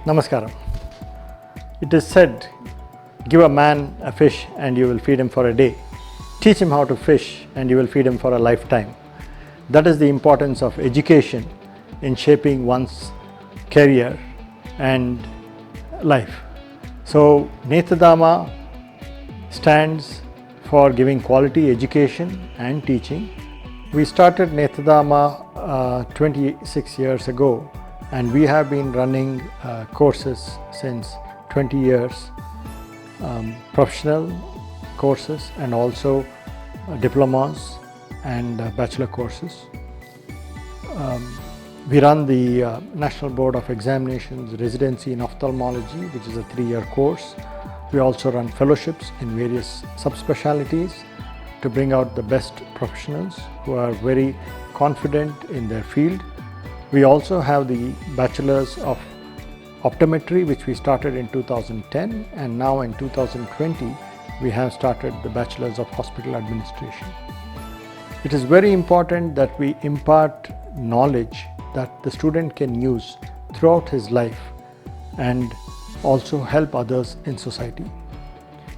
Namaskaram. It is said, give a man a fish and you will feed him for a day. Teach him how to fish and you will feed him for a lifetime. That is the importance of education in shaping one's career and life. So, Netradama stands for giving quality education and teaching. We started Netradama 26 years ago, and we have been running courses since 20 years, professional courses and also diplomas and bachelor courses. We run the National Board of Examinations Residency in Ophthalmology, which is a 3-year course. We also run fellowships in various subspecialties to bring out the best professionals who are very confident in their field. We also have the Bachelors of Optometry, which we started in 2010, and now in 2020 we have started the Bachelors of Hospital Administration. It is very important that we impart knowledge that the student can use throughout his life and also help others in society.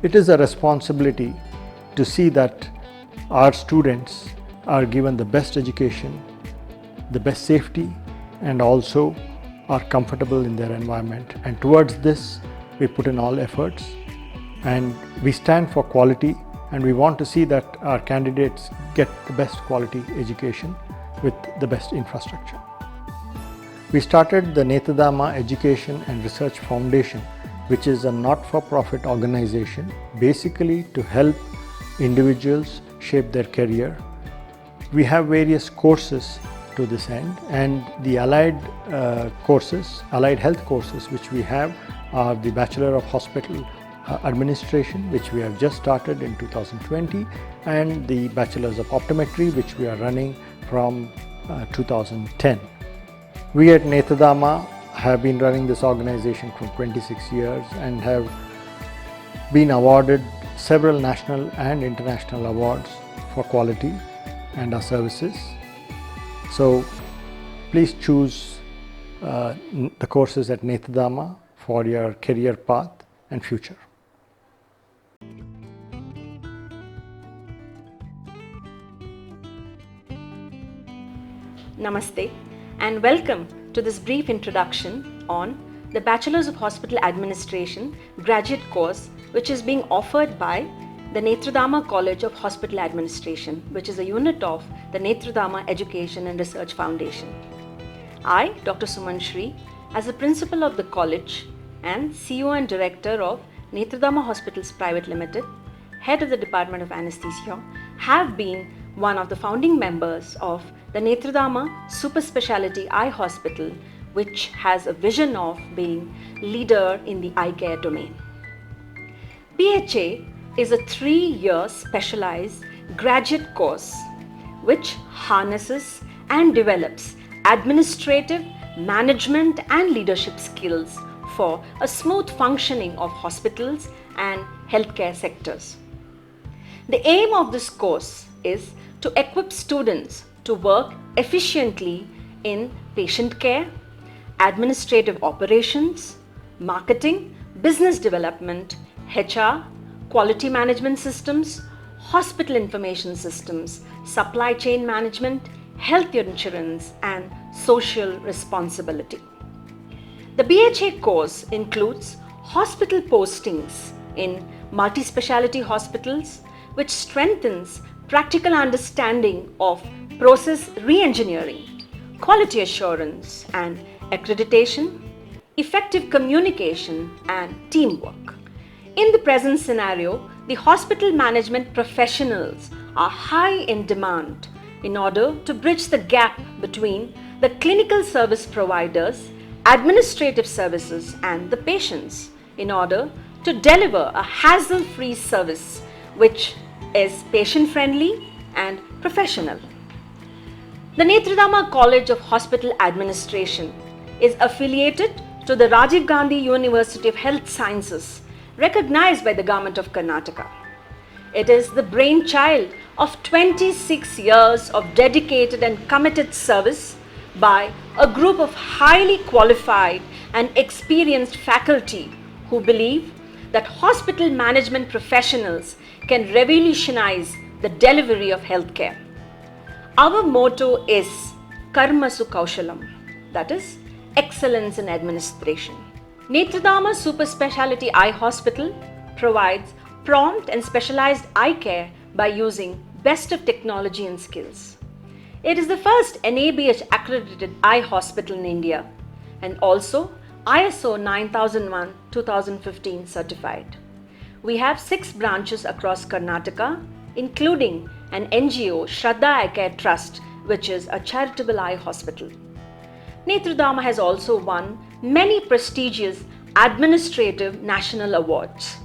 It is a responsibility to see that our students are given the best education, the best safety, and also are comfortable in their environment. And towards this, we put in all efforts, and we stand for quality, and we want to see that our candidates get the best quality education with the best infrastructure. We started the Netradama Education and Research Foundation, which is a not-for-profit organization basically to help individuals shape their career. We have various courses to this end, and the allied health courses which we have are the Bachelor of Hospital Administration, which we have just started in 2020, and the Bachelors of Optometry, which we are running from 2010. We at Netradama have been running this organization for 26 years and have been awarded several national and international awards for quality and our services. So please choose the courses at Netradama for your career path and future. Namaste and welcome to this brief introduction on the Bachelors of Hospital Administration graduate course, which is being offered by the Netradama College of Hospital Administration, which is a unit of the Netradama Education and Research Foundation. I, Dr. Suman Shri, as the principal of the college and CEO and director of Netradama Hospitals Private Limited, head of the Department of Anesthesia, have been one of the founding members of the Netradama Super Speciality Eye Hospital, which has a vision of being leader in the eye care domain. BHA is a 3-year specialized graduate course which harnesses and develops administrative, management and leadership skills for a smooth functioning of hospitals and healthcare sectors. The aim of this course is to equip students to work efficiently in patient care, administrative operations, marketing, business development, HR, quality management systems, hospital information systems, supply chain management, health insurance, and social responsibility. The BHA course includes hospital postings in multi-speciality hospitals, which strengthens practical understanding of process re-engineering, quality assurance and accreditation, effective communication, and teamwork. In the present scenario, the hospital management professionals are high in demand in order to bridge the gap between the clinical service providers, administrative services, and the patients in order to deliver a hassle-free service which is patient-friendly and professional. The Netradama College of Hospital Administration is affiliated to the Rajiv Gandhi University of Health Sciences, recognized by the Government of Karnataka. It is the brainchild of 26 years of dedicated and committed service by a group of highly qualified and experienced faculty who believe that hospital management professionals can revolutionize the delivery of healthcare. Our motto is Karmasu Kaushalam, that is, excellence in administration. Netradama Super Speciality Eye Hospital provides prompt and specialized eye care by using best of technology and skills. It is the first NABH accredited eye hospital in India and also ISO 9001-2015 certified. We have 6 branches across Karnataka, including an NGO, Shraddha Eye Care Trust, which is a charitable eye hospital. Netradama has also won many prestigious administrative national awards,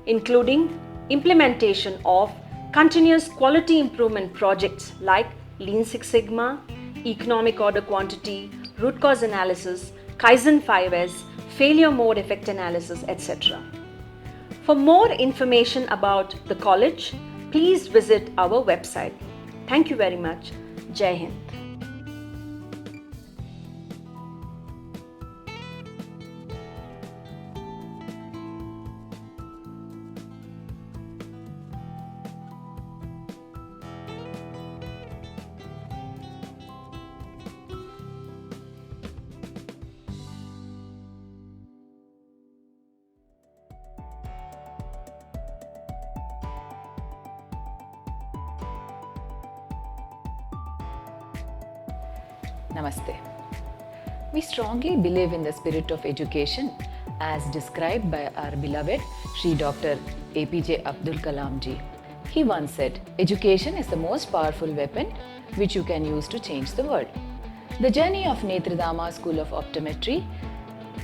including implementation of continuous quality improvement projects like Lean Six Sigma, economic order quantity, root cause analysis, Kaizen 5S, failure mode effect analysis, etc. For more information about the college, please visit our website. Thank you very much. Jai Hind. Namaste. We strongly believe in the spirit of education as described by our beloved Shri Dr. APJ Abdul Kalam ji. He once said, education is the most powerful weapon which you can use to change the world. The journey of Netradama School of Optometry,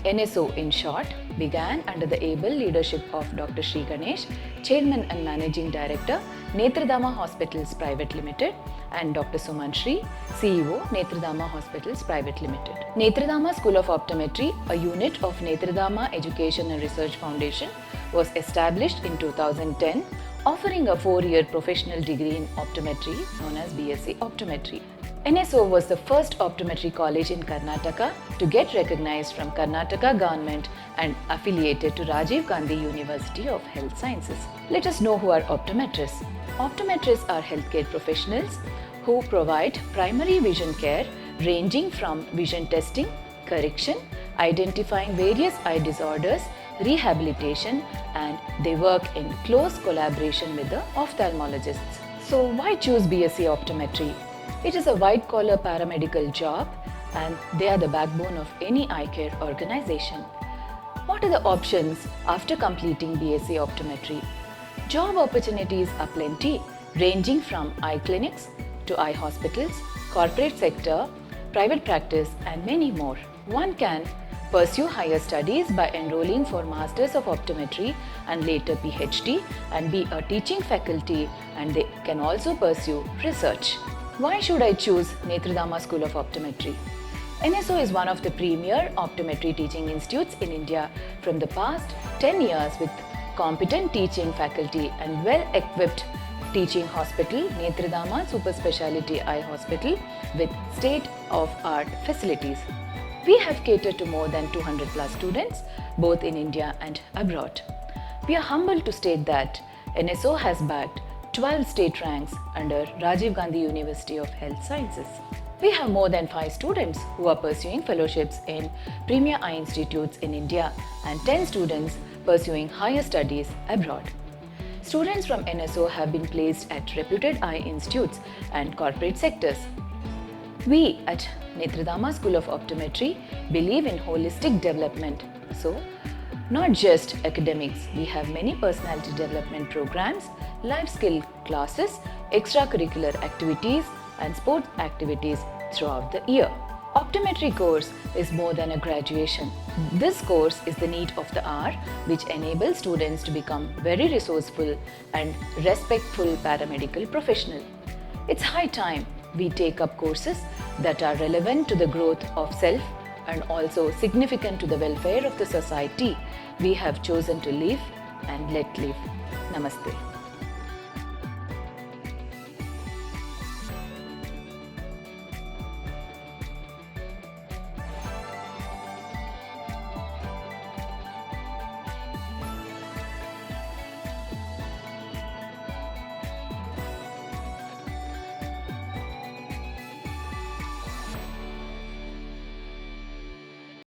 NSO in short, began under the able leadership of Dr. Sri Ganesh, Chairman and Managing Director, Netradama Hospitals Private Limited, and Dr. Suman Shri, CEO, Netradama Hospitals Private Limited. Netradama School of Optometry, a unit of Netradama Education and Research Foundation, was established in 2010, offering a 4-year professional degree in optometry known as BSc Optometry. NSO was the first optometry college in Karnataka to get recognized from Karnataka government and affiliated to Rajiv Gandhi University of Health Sciences. Let us know who are optometrists. Optometrists are healthcare professionals who provide primary vision care ranging from vision testing, correction, identifying various eye disorders, rehabilitation, and they work in close collaboration with the ophthalmologists. So why choose BSc Optometry? It is a white-collar paramedical job and they are the backbone of any eye care organization. What are the options after completing BSc Optometry? Job opportunities are plenty, ranging from eye clinics to eye hospitals, corporate sector, private practice, and many more. One can pursue higher studies by enrolling for Masters of Optometry and later PhD and be a teaching faculty, and they can also pursue research. Why should I choose Netradama School of Optometry? NSO is one of the premier optometry teaching institutes in India from the past 10 years with competent teaching faculty and well-equipped teaching hospital, Netradama Super Speciality Eye Hospital with state-of-art facilities. We have catered to more than 200 plus students both in India and abroad. We are humbled to state that NSO has bagged 12 state ranks under Rajiv Gandhi University of Health Sciences. We have more than 5 students who are pursuing fellowships in premier eye institutes in India and 10 students pursuing higher studies abroad. Students from NSO have been placed at reputed eye institutes and corporate sectors. We at Netradama School of Optometry believe in holistic development. So, not just academics, we have many personality development programs, life skill classes, extracurricular activities, and sports activities throughout the year. Optometry course is more than a graduation. This course is the need of the hour, which enables students to become very resourceful and respectful paramedical professional. It's high time we take up courses that are relevant to the growth of self and also significant to the welfare of the society we have chosen to live and let live. Namaste.